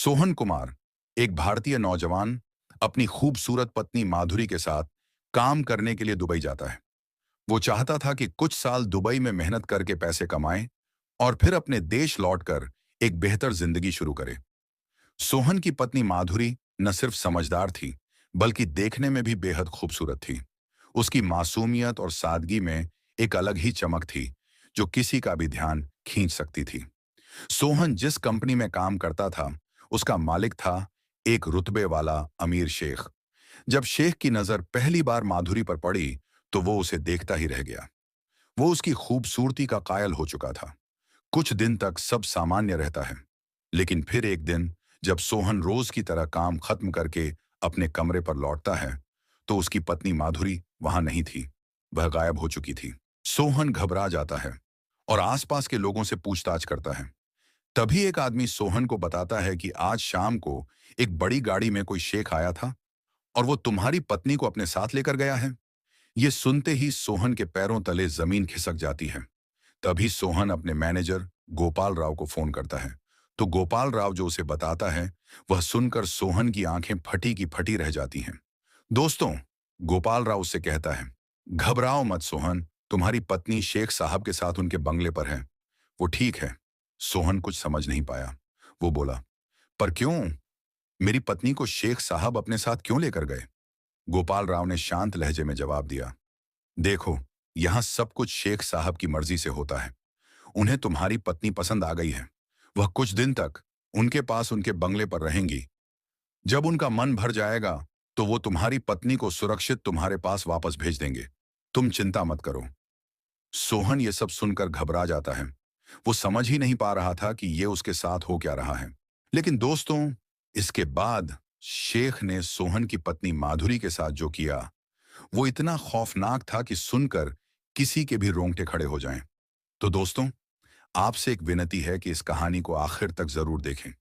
सोहन कुमार, एक भारतीय नौजवान, अपनी खूबसूरत पत्नी माधुरी के साथ काम करने के लिए दुबई जाता है। वो चाहता था कि कुछ साल दुबई में मेहनत करके पैसे कमाए और फिर अपने देश लौटकर एक बेहतर जिंदगी शुरू करे। सोहन की पत्नी माधुरी न सिर्फ समझदार थी, बल्कि देखने में भी बेहद खूबसूरत थी। उसकी मासूमियत और सादगी में एक अलग ही चमक थी, जो किसी का भी ध्यान खींच सकती थी। सोहन जिस कंपनी में काम करता था, उसका मालिक था एक रुतबे वाला अमीर शेख। जब शेख की नजर पहली बार माधुरी पर पड़ी, तो वो उसे देखता ही रह गया। वो उसकी खूबसूरती का कायल हो चुका था। कुछ दिन तक सब सामान्य रहता है, लेकिन फिर एक दिन जब सोहन रोज की तरह काम खत्म करके अपने कमरे पर लौटता है, तो उसकी पत्नी माधुरी वहां नहीं थी। वह गायब हो चुकी थी। सोहन घबरा जाता है और आसपास के लोगों से पूछताछ करता है। तभी एक आदमी सोहन को बताता है कि आज शाम को एक बड़ी गाड़ी में कोई शेख आया था और वो तुम्हारी पत्नी को अपने साथ लेकर गया है। ये सुनते ही सोहन के पैरों तले जमीन खिसक जाती है। तभी सोहन अपने मैनेजर गोपाल राव को फोन करता है। तो गोपाल राव जो उसे बताता है, वह सुनकर सोहन की आंखें फटी की फटी रह जाती हैं। दोस्तों, गोपाल राव उससे कहता है, घबराओ मत सोहन, तुम्हारी पत्नी शेख साहब के साथ उनके बंगले पर है। वो ठीक है। सोहन कुछ समझ नहीं पाया। वो बोला, पर क्यों? मेरी पत्नी को शेख साहब अपने साथ क्यों लेकर गए? गोपाल राव ने शांत लहजे में जवाब दिया, देखो, यहां सब कुछ शेख साहब की मर्जी से होता है। उन्हें तुम्हारी पत्नी पसंद आ गई है। वह कुछ दिन तक उनके पास उनके बंगले पर रहेंगी। जब उनका मन भर जाएगा, तो वो तुम्हारी पत्नी को सुरक्षित तुम्हारे पास वापस भेज देंगे। तुम चिंता मत करो। सोहन ये सब सुनकर घबरा जाता है। वो समझ ही नहीं पा रहा था कि ये उसके साथ हो क्या रहा है। लेकिन दोस्तों, इसके बाद शेख ने सोहन की पत्नी माधुरी के साथ जो किया, वो इतना खौफनाक था कि सुनकर किसी के भी रोंगटे खड़े हो जाएं। तो दोस्तों, आपसे एक विनती है कि इस कहानी को आखिर तक जरूर देखें।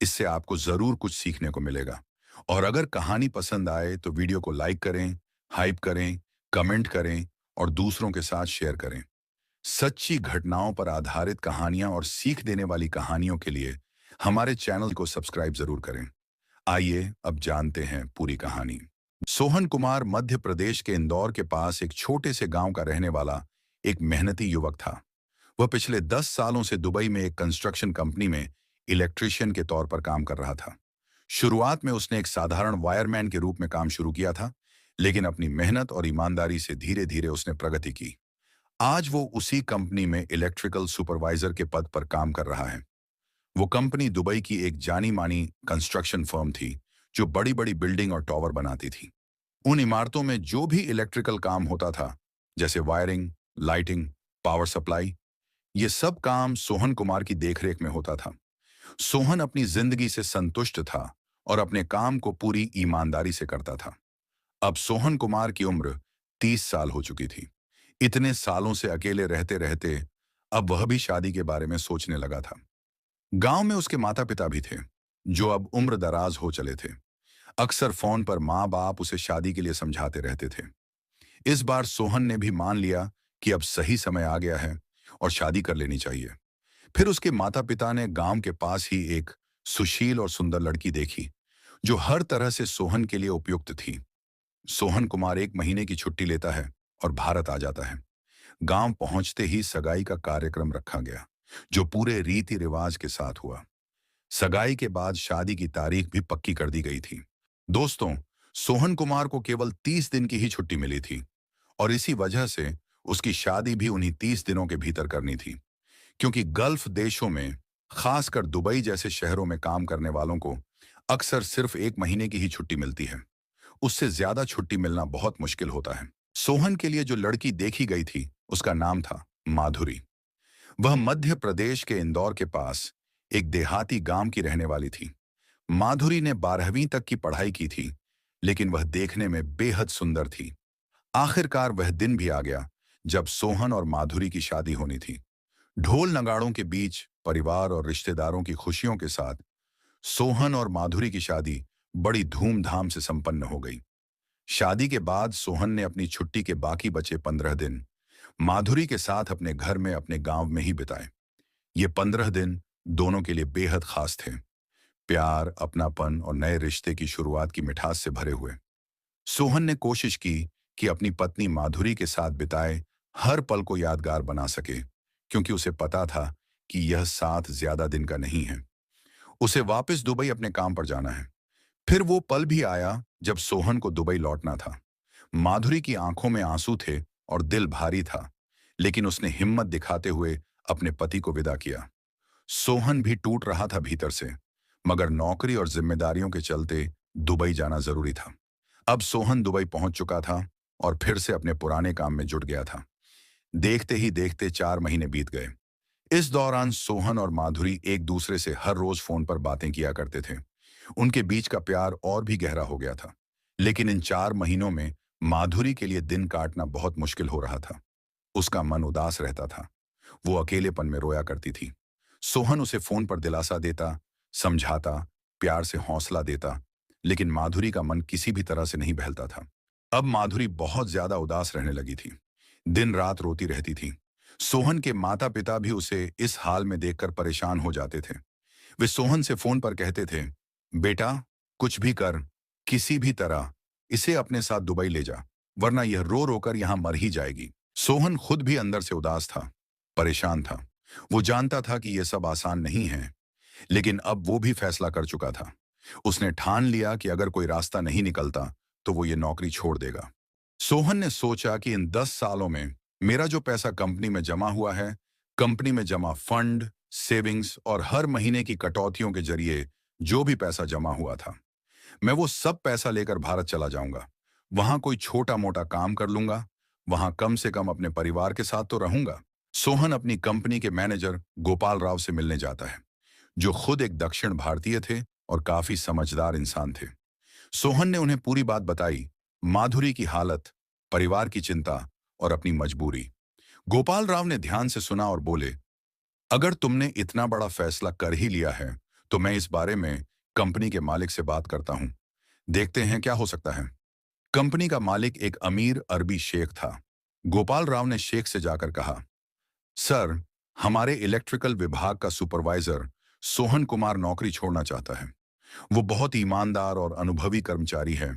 इससे आपको जरूर कुछ सीखने को मिलेगा। और अगर कहानी पसंद आए तो वीडियो को लाइक करें, हाइप करें, कमेंट करें और दूसरों के साथ शेयर करें। सच्ची घटनाओं पर आधारित कहानियां और सीख देने वाली कहानियों के लिए हमारे चैनल को सब्सक्राइब जरूर करें। आइए अब जानते हैं पूरी कहानी। सोहन कुमार मध्य प्रदेश के इंदौर के पास एक छोटे से गांव का रहने वाला एक मेहनती युवक था। वह पिछले 10 सालों से दुबई में एक कंस्ट्रक्शन कंपनी में इलेक्ट्रिशियन के तौर पर काम कर रहा था। शुरुआत में उसने एक साधारण वायरमैन के रूप में काम शुरू किया था, लेकिन अपनी मेहनत और ईमानदारी से धीरे धीरे उसने प्रगति की। आज वो उसी कंपनी में इलेक्ट्रिकल सुपरवाइजर के पद पर काम कर रहा है। वो कंपनी दुबई की एक जानी मानी कंस्ट्रक्शन फर्म थी, जो बड़ी बड़ी बिल्डिंग और टावर बनाती थी। उन इमारतों में जो भी इलेक्ट्रिकल काम होता था, जैसे वायरिंग, लाइटिंग, पावर सप्लाई, ये सब काम सोहन कुमार की देखरेख में होता था। सोहन अपनी जिंदगी से संतुष्ट था और अपने काम को पूरी ईमानदारी से करता था। अब सोहन कुमार की उम्र 30 साल हो चुकी थी। इतने सालों से अकेले रहते रहते अब वह भी शादी के बारे में सोचने लगा था। गांव में उसके माता पिता भी थे, जो अब उम्र दराज हो चले थे। अक्सर फोन पर माँ बाप उसे शादी के लिए समझाते रहते थे। इस बार सोहन ने भी मान लिया कि अब सही समय आ गया है और शादी कर लेनी चाहिए। फिर उसके माता पिता ने गांव के पास ही एक सुशील और सुंदर लड़की देखी, जो हर तरह से सोहन के लिए उपयुक्त थी। सोहन कुमार 1 महीने की छुट्टी लेता है और भारत आ जाता है। गांव पहुंचते ही सगाई का कार्यक्रम रखा गया, जो पूरे रीति रिवाज के साथ हुआ। सगाई के बाद शादी की तारीख भी पक्की कर दी गई थी। दोस्तों, सोहन कुमार को केवल 30 दिन की ही छुट्टी मिली थी और इसी वजह से उसकी शादी भी उन्हीं 30 दिनों के भीतर करनी थी। क्योंकि गल्फ देशों में, खासकर दुबई जैसे शहरों में काम करने वालों को अक्सर सिर्फ 1 महीने की ही छुट्टी मिलती है। उससे ज्यादा छुट्टी मिलना बहुत मुश्किल होता है। सोहन के लिए जो लड़की देखी गई थी, उसका नाम था माधुरी। वह मध्य प्रदेश के इंदौर के पास एक देहाती गांव की रहने वाली थी। माधुरी ने 12वीं तक की पढ़ाई की थी, लेकिन वह देखने में बेहद सुंदर थी। आखिरकार वह दिन भी आ गया जब सोहन और माधुरी की शादी होनी थी। ढोल नगाड़ों के बीच परिवार और रिश्तेदारों की खुशियों के साथ सोहन और माधुरी की शादी बड़ी धूमधाम से संपन्न हो गई। शादी के बाद सोहन ने अपनी छुट्टी के बाकी बचे 15 दिन माधुरी के साथ अपने घर में, अपने गांव में ही बिताए। ये 15 दिन दोनों के लिए बेहद खास थे। प्यार, अपनापन और नए रिश्ते की शुरुआत की मिठास से भरे हुए। सोहन ने कोशिश की कि अपनी पत्नी माधुरी के साथ बिताए हर पल को यादगार बना सके, क्योंकि उसे पता था कि यह साथ ज्यादा दिन का नहीं है। उसे वापस दुबई अपने काम पर जाना है। फिर वो पल भी आया जब सोहन को दुबई लौटना था। माधुरी की आंखों में आंसू थे और दिल भारी था, लेकिन उसने हिम्मत दिखाते हुए अपने पति को विदा किया। सोहन भी टूट रहा था भीतर से, मगर नौकरी और जिम्मेदारियों के चलते दुबई जाना जरूरी था। अब सोहन दुबई पहुंच चुका था और फिर से अपने पुराने काम में जुट गया था। देखते ही देखते 4 महीने बीत गए। इस दौरान सोहन और माधुरी एक दूसरे से हर रोज फोन पर बातें किया करते थे। उनके बीच का प्यार और भी गहरा हो गया था। लेकिन इन 4 महीनों में माधुरी के लिए दिन काटना बहुत मुश्किल हो रहा था। उसका मन उदास रहता था। वो अकेलेपन में रोया करती थी। सोहन उसे फोन पर दिलासा देता, समझाता, प्यार से हौसला देता, लेकिन माधुरी का मन किसी भी तरह से नहीं बहलता था। अब माधुरी बहुत ज्यादा उदास रहने लगी थी। दिन रात रोती रहती थी। सोहन के माता पिता भी उसे इस हाल में देखकर परेशान हो जाते थे। वे सोहन से फोन पर कहते थे, बेटा, कुछ भी कर, किसी भी तरह इसे अपने साथ दुबई ले जा, वरना यह रो रोकर यहां मर ही जाएगी। सोहन खुद भी अंदर से उदास था, परेशान था। वो जानता था कि यह सब आसान नहीं है, लेकिन अब वो भी फैसला कर चुका था। उसने ठान लिया कि अगर कोई रास्ता नहीं निकलता तो वो ये नौकरी छोड़ देगा। सोहन ने सोचा कि इन 10 सालों में मेरा जो पैसा कंपनी में जमा हुआ है, कंपनी में जमा फंड, सेविंग्स और हर महीने की कटौतियों के जरिए जो भी पैसा जमा हुआ था, मैं वो सब पैसा लेकर भारत चला जाऊंगा। वहां कोई छोटा मोटा काम कर लूंगा। वहां कम से कम अपने परिवार के साथ तो रहूंगा। सोहन अपनी कंपनी के मैनेजर गोपाल राव से मिलने जाता है, जो खुद एक दक्षिण भारतीय थे और काफी समझदार इंसान थे। सोहन ने उन्हें पूरी बात बताई, माधुरी की हालत, परिवार की चिंता और अपनी मजबूरी। गोपाल राव ने ध्यान से सुना और बोले, अगर तुमने इतना बड़ा फैसला कर ही लिया है, तो मैं इस बारे में कंपनी के मालिक से बात करता हूं। देखते हैं क्या हो सकता है। कंपनी का मालिक एक अमीर अरबी शेख था। गोपाल राव ने शेख से जाकर कहा, सर, हमारे इलेक्ट्रिकल विभाग का सुपरवाइजर सोहन कुमार नौकरी छोड़ना चाहता है। वो बहुत ईमानदार और अनुभवी कर्मचारी है।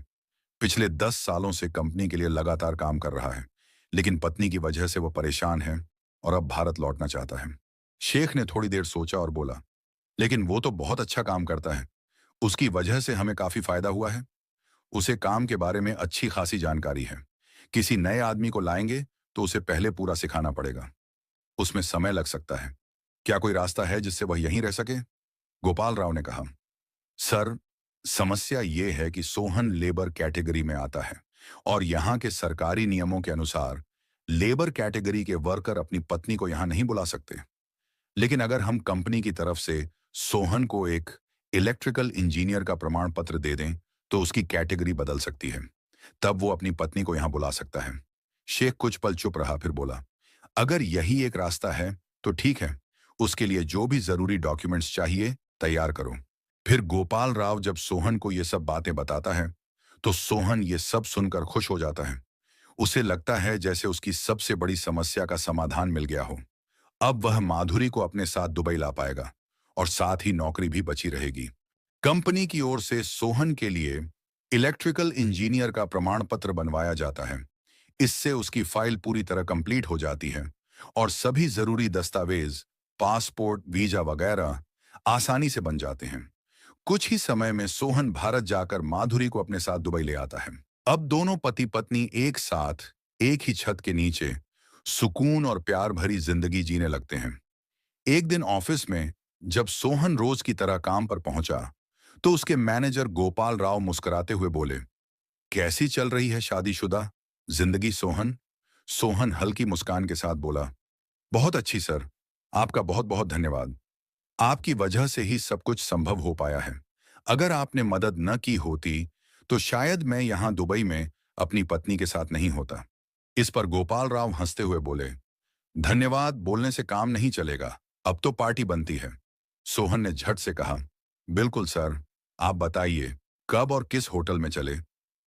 पिछले 10 सालों से कंपनी के लिए लगातार काम कर रहा है, लेकिन पत्नी की वजह से वो परेशान है और अब भारत लौटना चाहता है। शेख ने थोड़ी देर सोचा और बोला, लेकिन वो तो बहुत अच्छा काम करता है। उसकी वजह से हमें काफी फायदा हुआ है। उसे काम के बारे में अच्छी खासी जानकारी है। किसी नए आदमी को लाएंगे तो उसे पहले पूरा सिखाना पड़ेगा। उसमें समय लग सकता है। क्या कोई रास्ता है जिससे वह यहीं रह सके? गोपाल राव ने कहा, सर, समस्या ये है कि सोहन लेबर कैटेगरी में आता है और यहाँ के सरकारी नियमों के अनुसार लेबर कैटेगरी के वर्कर अपनी पत्नी को यहाँ नहीं बुला सकते। लेकिन अगर हम कंपनी की तरफ से सोहन को एक इलेक्ट्रिकल इंजीनियर का प्रमाण पत्र दे दें, तो उसकी कैटेगरी बदल सकती है। तब वो अपनी पत्नी को यहाँ बुला सकता है। शेख कुछ पल चुप रहा, फिर बोला, अगर यही एक रास्ता है तो ठीक है। उसके लिए जो भी जरूरी डॉक्यूमेंट्स चाहिए तैयार करो। फिर गोपाल राव जब सोहन को ये सब बातें बताता है, तो सोहन ये सब सुनकर खुश हो जाता है। उसे लगता है जैसे उसकी सबसे बड़ी समस्या का समाधान मिल गया हो। अब वह माधुरी को अपने साथ दुबई ला पाएगा और साथ ही नौकरी भी बची रहेगी। कंपनी की ओर से सोहन के लिए इलेक्ट्रिकल इंजीनियर का प्रमाण पत्र बनवाया जाता है। इससे उसकी फाइल पूरी तरह कंप्लीट हो जाती है और सभी जरूरी दस्तावेज, पासपोर्ट, वीजा वगैरह आसानी से बन जाते हैं। कुछ ही समय में सोहन भारत जाकर माधुरी को अपने साथ दुबई ले आता है। अब दोनों पति पत्नी एक साथ एक ही छत के नीचे सुकून और प्यार भरी जिंदगी जीने लगते हैं। एक दिन ऑफिस में जब सोहन रोज की तरह काम पर पहुंचा, तो उसके मैनेजर गोपाल राव मुस्कुराते हुए बोले, कैसी चल रही है शादीशुदा जिंदगी सोहन? सोहन हल्की मुस्कान के साथ बोला, बहुत अच्छी सर, आपका बहुत बहुत धन्यवाद। आपकी वजह से ही सब कुछ संभव हो पाया है। अगर आपने मदद न की होती तो शायद मैं यहां दुबई में अपनी पत्नी के साथ नहीं होता। इस पर गोपाल राव हंसते हुए बोले, धन्यवाद बोलने से काम नहीं चलेगा, अब तो पार्टी बनती है। सोहन ने झट से कहा, बिल्कुल सर, आप बताइए कब और किस होटल में चले,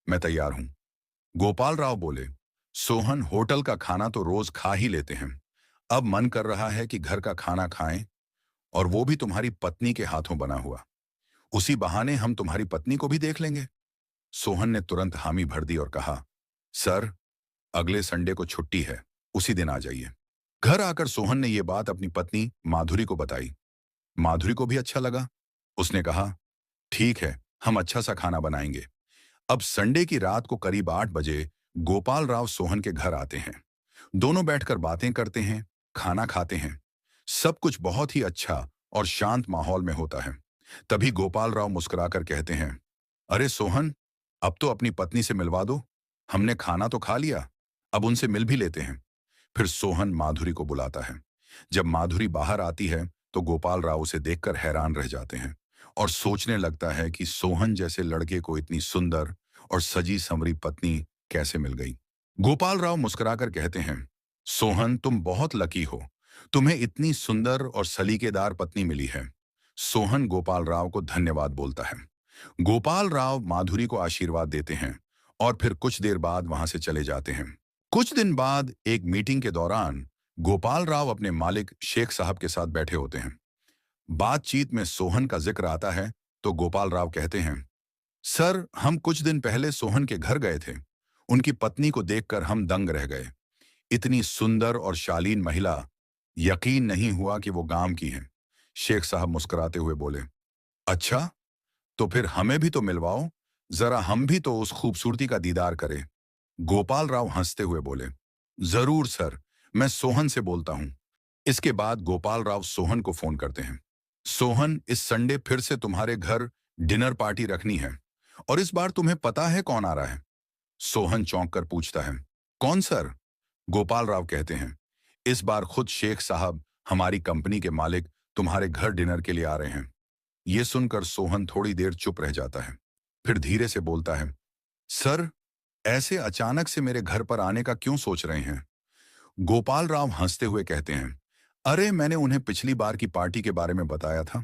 मैं तैयार हूं। गोपाल राव बोले, सोहन, होटल का खाना तो रोज खा ही लेते हैं। अब मन कर रहा है कि घर का खाना खाएं, और वो भी तुम्हारी पत्नी के हाथों बना हुआ। उसी बहाने हम तुम्हारी पत्नी को भी देख लेंगे। सोहन ने तुरंत हामी भर दी और कहा, सर, अगले संडे को छुट्टी है, उसी दिन आ जाइए। घर आकर सोहन ने यह बात अपनी पत्नी माधुरी को बताई। माधुरी को भी अच्छा लगा। उसने कहा, ठीक है, हम अच्छा सा खाना बनाएंगे। अब संडे की रात को करीब 8 बजे गोपाल राव सोहन के घर आते हैं। दोनों बैठकर बातें करते हैं, खाना खाते हैं। सब कुछ बहुत ही अच्छा और शांत माहौल में होता है। तभी गोपाल राव मुस्कुराकर कहते हैं, अरे सोहन, अब तो अपनी पत्नी से मिलवा दो। हमने खाना तो खा लिया, अब उनसे मिल भी लेते हैं। फिर सोहन माधुरी को बुलाता है। जब माधुरी बाहर आती है तो गोपाल राव उसे देखकर हैरान रह जाते हैं और सोचने लगता है कि सोहन जैसे लड़के को इतनी सुंदर और सजी संवरी पत्नी कैसे मिल गई। गोपाल राव मुस्कुराकर कहते हैं, सोहन, तुम बहुत लकी हो। तुम्हें इतनी सुंदर और सलीकेदार पत्नी मिली है। सोहन गोपाल राव को धन्यवाद बोलता है। गोपाल राव माधुरी को आशीर्वाद देते हैं और फिर कुछ देर बाद वहां से चले जाते हैं। कुछ दिन बाद एक मीटिंग के दौरान गोपाल राव अपने मालिक शेख साहब के साथ बैठे होते हैं। बातचीत में सोहन का जिक्र आता है तो गोपाल राव कहते हैं, सर, हम कुछ दिन पहले सोहन के घर गए थे। उनकी पत्नी को देखकर हम दंग रह गए। इतनी सुंदर और शालीन महिला, यकीन नहीं हुआ कि वो गांव की है। शेख साहब मुस्कुराते हुए बोले, अच्छा, तो फिर हमें भी तो मिलवाओ, जरा हम भी तो उस खूबसूरती का दीदार करें। गोपाल राव हंसते हुए बोले, जरूर सर, मैं सोहन से बोलता हूं। इसके बाद गोपाल राव सोहन को फोन करते हैं। सोहन, इस संडे फिर से तुम्हारे घर डिनर पार्टी रखनी है और इस बार तुम्हें पता है कौन आ रहा है? सोहन चौंक कर पूछता है, कौन सर? गोपाल राव कहते हैं, इस बार खुद शेख साहब, हमारी कंपनी के मालिक, तुम्हारे घर डिनर के लिए आ रहे हैं। ये सुनकर सोहन थोड़ी देर चुप रह जाता है। फिर धीरे से बोलता है, सर, ऐसे अचानक से मेरे घर पर आने का क्यों सोच रहे हैं? गोपाल राव हंसते हुए कहते हैं, अरे, मैंने उन्हें पिछली बार की पार्टी के बारे में बताया था।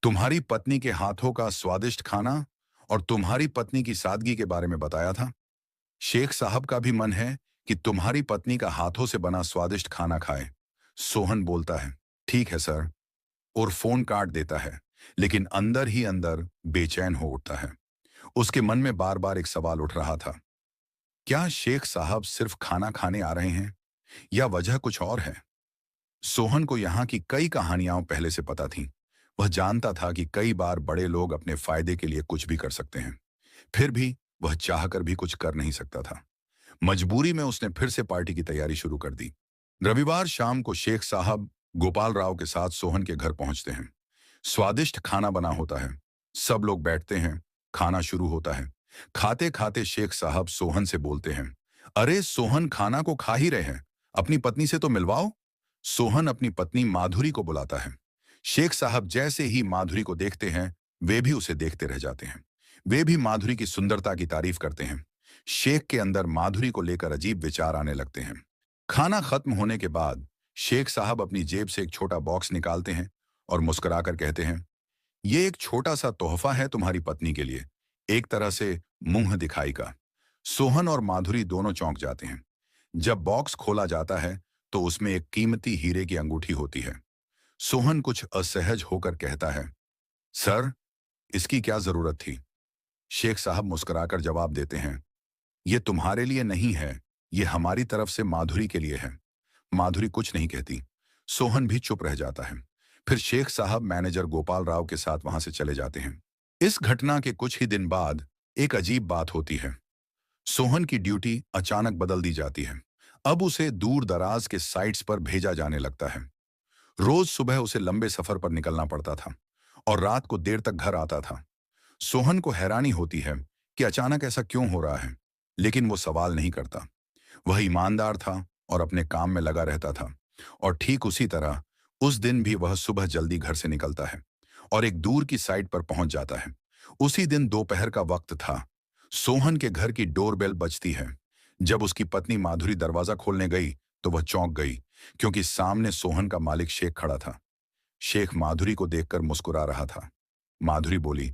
तुम्हारी पत्नी के हाथों का स्वादिष्ट खाना और तुम्हारी पत्नी की सादगी के बारे में बताया था। शेख साहब का भी मन है कि तुम्हारी पत्नी का हाथों से बना स्वादिष्ट खाना खाए। सोहन बोलता है, ठीक है सर, और फोन काट देता है, लेकिन अंदर ही अंदर बेचैन हो उठता है। उसके मन में बार बार एक सवाल उठ रहा था, क्या शेख साहब सिर्फ खाना खाने आ रहे हैं या वजह कुछ और है? सोहन को यहाँ की कई कहानियां पहले से पता थीं। वह जानता था कि कई बार बड़े लोग अपने फायदे के लिए कुछ भी कर सकते हैं। फिर भी वह चाहकर भी कुछ कर नहीं सकता था। मजबूरी में उसने फिर से पार्टी की तैयारी शुरू कर दी। रविवार शाम को शेख साहब गोपाल राव के साथ सोहन के घर पहुंचते हैं। स्वादिष्ट खाना बना होता है। सब लोग बैठते हैं। खाना शुरू होता है। खाते खाते शेख साहब सोहन से बोलते हैं, अरे सोहन, खाना को खा ही रहे हैं, अपनी पत्नी से तो मिलवाओ। सोहन अपनी पत्नी माधुरी को बुलाता है। शेख साहब जैसे ही माधुरी को देखते हैं, वे भी उसे देखते रह जाते हैं। वे भी माधुरी की सुंदरता की तारीफ करते हैं। शेख के अंदर माधुरी को लेकर अजीब विचार आने लगते हैं। खाना खत्म होने के बाद शेख साहब अपनी जेब से एक छोटा बॉक्स निकालते हैं और मुस्कुराकर कहते हैं, ये एक छोटा सा तोहफा है तुम्हारी पत्नी के लिए, एक तरह से मुंह दिखाई का। सोहन और माधुरी दोनों चौंक जाते हैं। जब बॉक्स खोला जाता है तो उसमें एक कीमती हीरे की अंगूठी होती है। सोहन कुछ असहज होकर कहता है, सर, इसकी क्या जरूरत थी? शेख साहब मुस्कुराकर जवाब देते हैं, ये तुम्हारे लिए नहीं है, ये हमारी तरफ से माधुरी के लिए है। माधुरी कुछ नहीं कहती। सोहन भी चुप रह जाता है। फिर शेख साहब मैनेजर गोपाल राव के साथ वहां से चले जाते हैं। इस घटना के कुछ ही दिन बाद एक अजीब बात होती है। सोहन की ड्यूटी अचानक बदल दी जाती है। अब उसे दूर दराज के साइट्स पर भेजा जाने लगता है। रोज सुबह उसे लंबे सफर पर निकलना पड़ता था और रात को देर तक घर आता था। सोहन को हैरानी होती है कि अचानक ऐसा क्यों हो रहा है, लेकिन वो सवाल नहीं करता। वह ईमानदार था और अपने काम में लगा रहता था। और ठीक उसी तरह उस दिन भी वह सुबह जल्दी घर से निकलता है और एक दूर की साइट पर पहुंच जाता है। उसी दिन दोपहर का वक्त था। सोहन के घर की डोरबेल बजती है। जब उसकी पत्नी माधुरी दरवाजा खोलने गई तो वह चौंक गई, क्योंकि सामने सोहन का मालिक शेख खड़ा था। शेख माधुरी को देखकर मुस्कुरा रहा था। माधुरी बोली,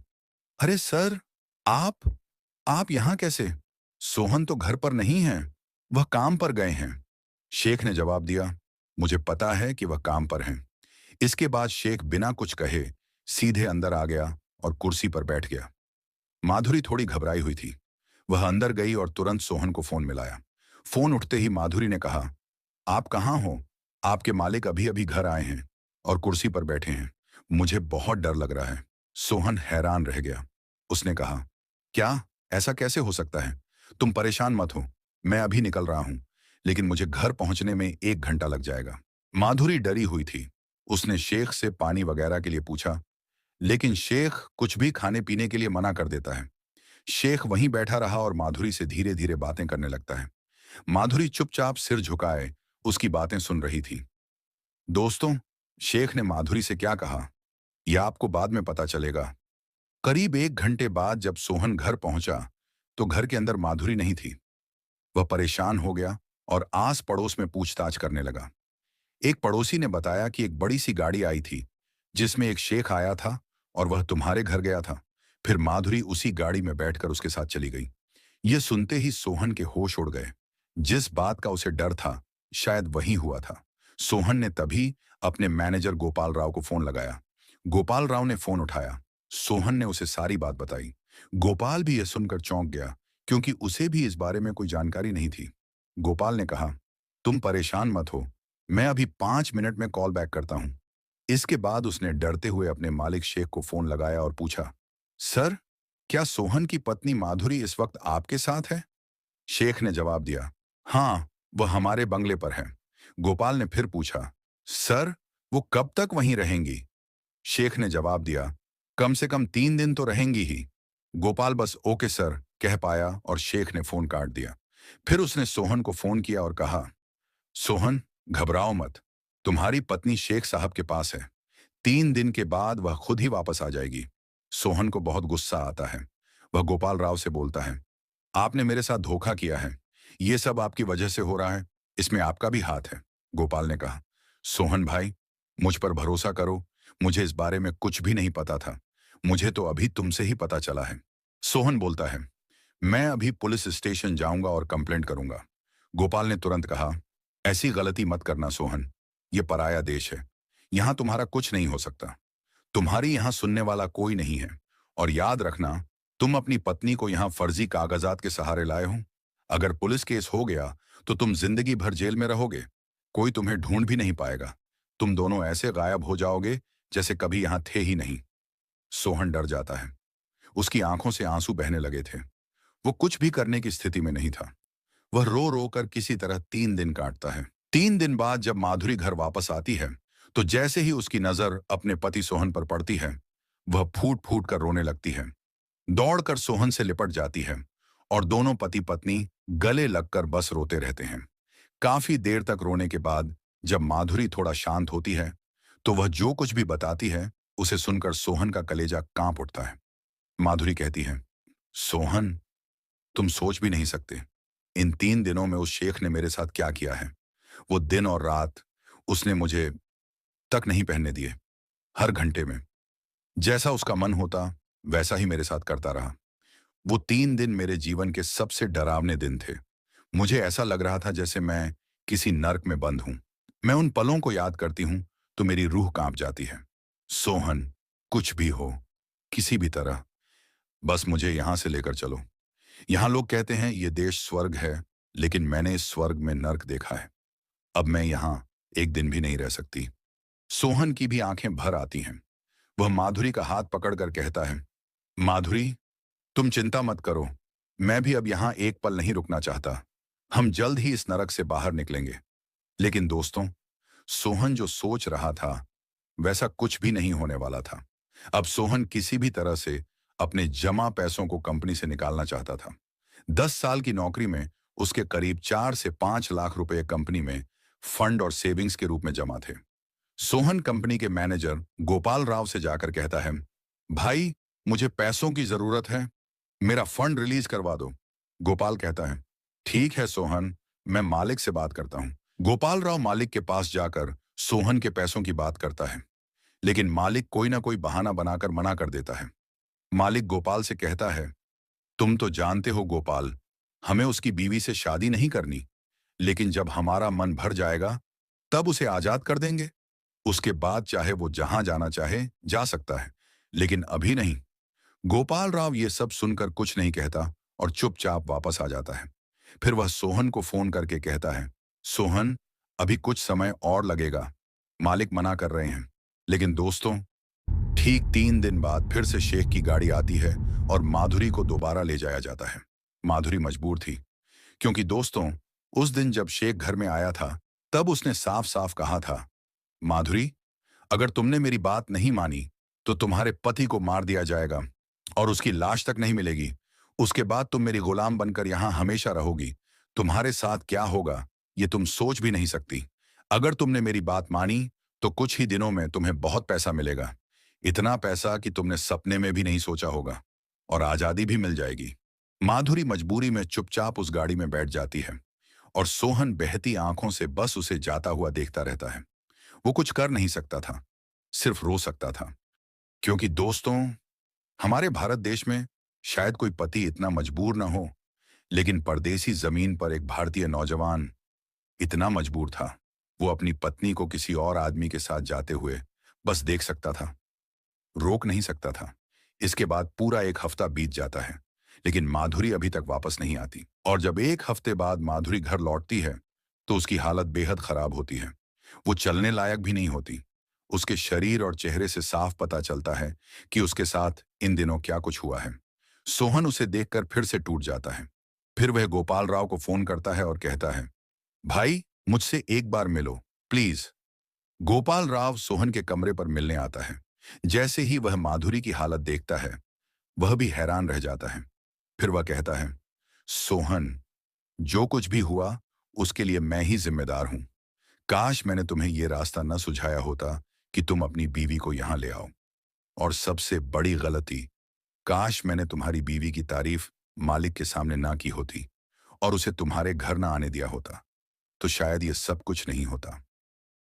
अरे सर, आप यहां कैसे? सोहन तो घर पर नहीं है, वह काम पर गए हैं। शेख ने जवाब दिया, मुझे पता है कि वह काम पर हैं। इसके बाद शेख बिना कुछ कहे सीधे अंदर आ गया और कुर्सी पर बैठ गया। माधुरी थोड़ी घबराई हुई थी। वह अंदर गई और तुरंत सोहन को फोन मिलाया। फोन उठते ही माधुरी ने कहा, आप कहाँ हो? आपके मालिक अभी अभी घर आए हैं और कुर्सी पर बैठे हैं। मुझे बहुत डर लग रहा है। सोहन हैरान रह गया। उसने कहा, क्या? ऐसा कैसे हो सकता है? तुम परेशान मत हो, मैं अभी निकल रहा हूं, लेकिन मुझे घर पहुंचने में 1 घंटा लग जाएगा। माधुरी डरी हुई थी। उसने शेख से पानी वगैरह के लिए पूछा, लेकिन शेख कुछ भी खाने पीने के लिए मना कर देता है। शेख वहीं बैठा रहा और माधुरी से धीरे धीरे बातें करने लगता है। माधुरी चुपचाप सिर झुकाए उसकी बातें सुन रही थी। दोस्तों, शेख ने माधुरी से क्या कहा, यह आपको बाद में पता चलेगा। करीब 1 घंटे बाद जब सोहन घर पहुंचा, तो घर के अंदर माधुरी नहीं थी। वह परेशान हो गया और आस पड़ोस में पूछताछ करने लगा। एक पड़ोसी ने बताया कि एक बड़ी सी गाड़ी आई थी, जिसमें एक शेख आया था और वह तुम्हारे घर गया था। फिर माधुरी उसी गाड़ी में बैठकर उसके साथ चली गई। यह सुनते ही सोहन के होश उड़ गए। जिस बात का उसे डर था, शायद वही हुआ था। सोहन ने तभी अपने मैनेजर गोपाल राव को फोन लगाया। गोपाल राव ने फोन उठाया। सोहन ने उसे सारी बात बताई। गोपाल भी यह सुनकर चौंक गया, क्योंकि उसे भी इस बारे में कोई जानकारी नहीं थी। गोपाल ने कहा, तुम परेशान मत हो, मैं अभी 5 मिनट में कॉल बैक करता हूं। इसके बाद उसने डरते हुए अपने मालिक शेख को फोन लगाया और पूछा, सर, क्या सोहन की पत्नी माधुरी इस वक्त आपके साथ है? शेख ने जवाब दिया, हाँ, वह हमारे बंगले पर है। गोपाल ने फिर पूछा, सर, वो कब तक वहीं रहेंगी? शेख ने जवाब दिया, कम से कम 3 दिन तो रहेंगी ही। गोपाल बस ओके सर कह पाया और शेख ने फोन काट दिया। फिर उसने सोहन को फोन किया और कहा, सोहन, घबराओ मत, तुम्हारी पत्नी शेख साहब के पास है। 3 दिन के बाद वह खुद ही वापस आ जाएगी। सोहन को बहुत गुस्सा आता है। वह गोपाल राव से बोलता है, आपने मेरे साथ धोखा किया है। ये सब आपकी वजह से हो रहा है, इसमें आपका भी हाथ है। गोपाल ने कहा, सोहन भाई, मुझ पर भरोसा करो, मुझे इस बारे में कुछ भी नहीं पता था। मुझे तो अभी तुमसे ही पता चला है। सोहन बोलता है, मैं अभी पुलिस स्टेशन जाऊंगा और कंप्लेंट करूंगा। गोपाल ने तुरंत कहा, ऐसी गलती मत करना सोहन, ये पराया देश है, यहां तुम्हारा कुछ नहीं हो सकता। तुम्हारी यहां सुनने वाला कोई नहीं है। और याद रखना, तुम अपनी पत्नी को यहां फर्जी कागजात के सहारे लाए हो। अगर पुलिस केस हो गया तो तुम जिंदगी भर जेल में रहोगे। कोई तुम्हें ढूंढ भी नहीं पाएगा। तुम दोनों ऐसे गायब हो जाओगे जैसे कभी यहां थे ही नहीं। सोहन डर जाता है। उसकी आंखों से आंसू बहने लगे थे। वो कुछ भी करने की स्थिति में नहीं था। वह रो रो कर किसी तरह 3 दिन काटता है। 3 दिन बाद जब माधुरी घर वापस आती है, तो जैसे ही उसकी नजर अपने पति सोहन पर पड़ती है, वह फूट फूट कर रोने लगती है। दौड़कर सोहन से लिपट जाती है और दोनों पति पत्नी गले लगकर बस रोते रहते हैं। काफी देर तक रोने के बाद जब माधुरी थोड़ा शांत होती है, तो वह जो कुछ भी बताती है, उसे सुनकर सोहन का कलेजा कांप उठता है। माधुरी कहती है, सोहन, तुम सोच भी नहीं सकते, इन 3 दिनों में उस शेख ने मेरे साथ क्या किया है। वो दिन और रात उसने मुझे तक नहीं पहनने दिए। हर घंटे में जैसा उसका मन होता, वैसा ही मेरे साथ करता रहा। वो 3 दिन मेरे जीवन के सबसे डरावने दिन थे। मुझे ऐसा लग रहा था जैसे मैं किसी नर्क में बंद हूं। मैं उन पलों को याद करती हूं तो मेरी रूह कांप जाती है। सोहन, कुछ भी हो, किसी भी तरह, बस मुझे यहां से लेकर चलो। यहां लोग कहते हैं ये देश स्वर्ग है, लेकिन मैंने इस स्वर्ग में नर्क देखा है। अब मैं यहां एक दिन भी नहीं रह सकती। सोहन की भी आंखें भर आती हैं। वह माधुरी का हाथ पकड़कर कहता है, माधुरी, तुम चिंता मत करो, मैं भी अब यहां एक पल नहीं रुकना चाहता। हम जल्द ही इस नरक से बाहर निकलेंगे। लेकिन दोस्तों, सोहन जो सोच रहा था, वैसा कुछ भी नहीं होने वाला था। अब सोहन किसी भी तरह से अपने जमा पैसों को कंपनी से निकालना चाहता था। 10 साल की नौकरी में उसके करीब 4 से 5 लाख रुपए कंपनी में फंड और सेविंग्स के रूप में जमा थे। सोहन कंपनी के मैनेजर गोपाल राव से जाकर कहता है, भाई, मुझे पैसों की जरूरत है, मेरा फंड रिलीज करवा दो। गोपाल कहता है, ठीक है सोहन, मैं मालिक से बात करता हूं। गोपाल राव मालिक के पास जाकर सोहन के पैसों की बात करता है, लेकिन मालिक कोई ना कोई बहाना बनाकर मना कर देता है। मालिक गोपाल से कहता है, तुम तो जानते हो गोपाल, हमें उसकी बीवी से शादी नहीं करनी, लेकिन जब हमारा मन भर जाएगा तब उसे आजाद कर देंगे। उसके बाद चाहे वो जहां जाना चाहे जा सकता है, लेकिन अभी नहीं। गोपाल राव ये सब सुनकर कुछ नहीं कहता और चुपचाप वापस आ जाता है। फिर वह सोहन को फोन करके कहता है, सोहन, अभी कुछ समय और लगेगा, मालिक मना कर रहे हैं। लेकिन दोस्तों, ठीक 3 दिन बाद फिर से शेख की गाड़ी आती है और माधुरी को दोबारा ले जाया जाता है। माधुरी मजबूर थी, क्योंकि दोस्तों, उस दिन जब शेख घर में आया था, तब उसने साफ साफ कहा था, माधुरी, अगर तुमने मेरी बात नहीं मानी तो तुम्हारे पति को मार दिया जाएगा और उसकी लाश तक नहीं मिलेगी। उसके बाद तुम मेरी गुलाम बनकर यहां हमेशा रहोगी। तुम्हारे साथ क्या होगा ये तुम सोच भी नहीं सकती। अगर तुमने मेरी बात मानी तो कुछ ही दिनों में तुम्हें बहुत पैसा मिलेगा, इतना पैसा कि तुमने सपने में भी नहीं सोचा होगा, और आजादी भी मिल जाएगी। माधुरी मजबूरी में चुपचाप उस गाड़ी में बैठ जाती है और सोहन बहती आंखों से बस उसे जाता हुआ देखता रहता है। वो कुछ कर नहीं सकता था, सिर्फ रो सकता था। क्योंकि दोस्तों, हमारे भारत देश में शायद कोई पति इतना मजबूर ना हो, लेकिन परदेसी जमीन पर एक भारतीय नौजवान इतना मजबूर था। वो अपनी पत्नी को किसी और आदमी के साथ जाते हुए बस देख सकता था, रोक नहीं सकता था। इसके बाद पूरा एक हफ्ता बीत जाता है, लेकिन माधुरी अभी तक वापस नहीं आती। और जब एक हफ्ते बाद माधुरी घर लौटती है तो उसकी हालत बेहद खराब होती है। वो चलने लायक भी नहीं होती। उसके शरीर और चेहरे से साफ पता चलता है कि उसके साथ इन दिनों क्या कुछ हुआ है। सोहन उसे देखकर फिर से टूट जाता है। फिर वह गोपाल राव को फोन करता है और कहता है, भाई, मुझसे एक बार मिलो, प्लीज। गोपाल राव सोहन के कमरे पर मिलने आता है। जैसे ही वह माधुरी की हालत देखता है, वह भी हैरान रह जाता है। फिर वह कहता है, सोहन, जो कुछ भी हुआ उसके लिए मैं ही जिम्मेदार हूं। काश मैंने तुम्हें यह रास्ता न सुझाया होता कि तुम अपनी बीवी को यहां ले आओ। और सबसे बड़ी गलती, काश मैंने तुम्हारी बीवी की तारीफ मालिक के सामने ना की होती और उसे तुम्हारे घर ना आने दिया होता, तो शायद ये सब कुछ नहीं होता।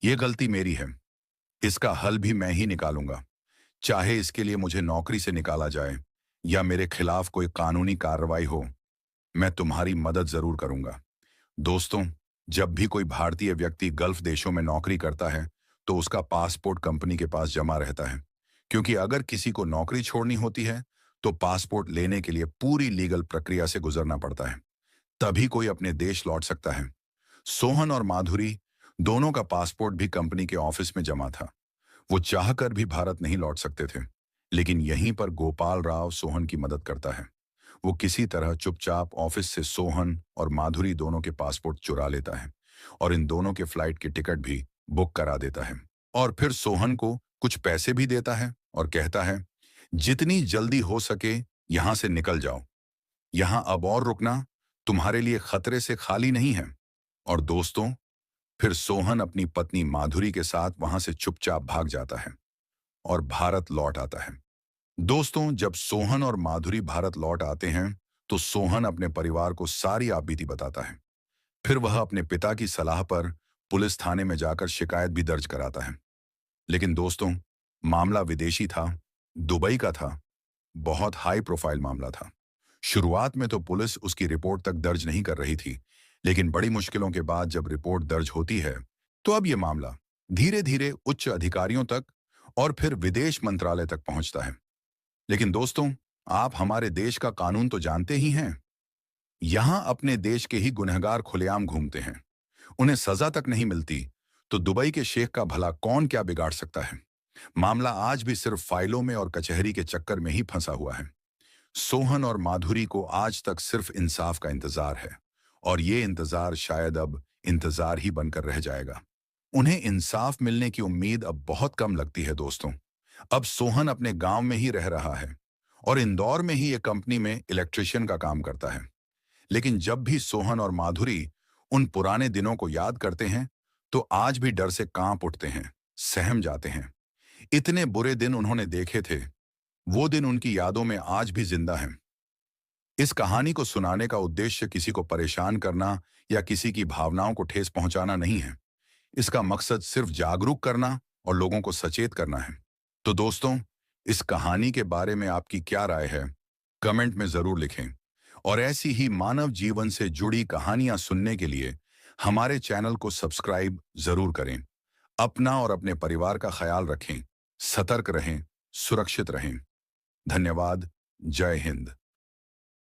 ये गलती मेरी है, इसका हल भी मैं ही निकालूंगा। चाहे इसके लिए मुझे नौकरी से निकाला जाए या मेरे खिलाफ कोई कानूनी कार्रवाई हो, मैं तुम्हारी मदद जरूर करूंगा। दोस्तों, जब भी कोई भारतीय व्यक्ति गल्फ देशों में नौकरी करता है तो उसका पासपोर्ट कंपनी के पास जमा रहता है, क्योंकि अगर किसी को नौकरी छोड़नी होती है तो पासपोर्ट लेने के लिए पूरी लीगल प्रक्रिया से गुजरना पड़ता है, तभी कोई अपने देश लौट सकता है। सोहन और माधुरी दोनों का पासपोर्ट भी कंपनी के ऑफिस में जमा था। वो चाहकर भी भारत नहीं लौट सकते थे, लेकिन यहीं पर गोपाल राव सोहन की मदद करता है। वो किसी तरह चुपचाप ऑफिस से सोहन और माधुरी दोनों के पासपोर्ट चुरा लेता है और इन दोनों के फ्लाइट की टिकट भी बुक करा देता है। और फिर सोहन को कुछ पैसे भी देता है और कहता है, जितनी जल्दी हो सके यहां से निकल जाओ। यहां अब और रुकना तुम्हारे लिए खतरे से खाली नहीं है। और दोस्तों, फिर सोहन अपनी पत्नी माधुरी के साथ वहां से चुपचाप भाग जाता है और भारत लौट आता है। दोस्तों, जब सोहन और माधुरी भारत लौट आते हैं तो सोहन अपने परिवार को सारी आपबीती बताता है। फिर वह अपने पिता की सलाह पर पुलिस थाने में जाकर शिकायत भी दर्ज कराता है। लेकिन दोस्तों, मामला विदेशी था, दुबई का था, बहुत हाई प्रोफाइल मामला था। शुरुआत में तो पुलिस उसकी रिपोर्ट तक दर्ज नहीं कर रही थी, लेकिन बड़ी मुश्किलों के बाद जब रिपोर्ट दर्ज होती है तो अब यह मामला धीरे धीरे उच्च अधिकारियों तक और फिर विदेश मंत्रालय तक पहुंचता है। लेकिन दोस्तों, आप हमारे देश का कानून तो जानते ही हैं। यहां अपने देश के ही गुनहगार खुलेआम घूमते हैं, उन्हें सजा तक नहीं मिलती, तो दुबई के शेख का भला कौन क्या बिगाड़ सकता है। मामला आज भी सिर्फ फाइलों में और कचहरी के चक्कर में ही फंसा हुआ है। सोहन और माधुरी को आज तक सिर्फ इंसाफ का इंतजार है, और ये इंतजार शायद अब इंतजार ही बनकर रह जाएगा। उन्हें इंसाफ मिलने की उम्मीद अब बहुत कम लगती है दोस्तों। अब सोहन अपने गांव में ही रह रहा है और इंदौर में ही एक कंपनी में इलेक्ट्रिशियन का काम करता है। लेकिन जब भी सोहन और माधुरी उन पुराने दिनों को याद करते हैं तो आज भी डर से कांप उठते हैं, सहम जाते हैं। इतने बुरे दिन उन्होंने देखे थे, वो दिन उनकी यादों में आज भी जिंदा हैं। इस कहानी को सुनाने का उद्देश्य किसी को परेशान करना या किसी की भावनाओं को ठेस पहुंचाना नहीं है। इसका मकसद सिर्फ जागरूक करना और लोगों को सचेत करना है। तो दोस्तों, इस कहानी के बारे में आपकी क्या राय है, कमेंट में जरूर लिखें। और ऐसी ही मानव जीवन से जुड़ी कहानियां सुनने के लिए हमारे चैनल को सब्सक्राइब जरूर करें। अपना और अपने परिवार का ख्याल रखें, सतर्क रहें, सुरक्षित रहें। धन्यवाद। जय हिंद।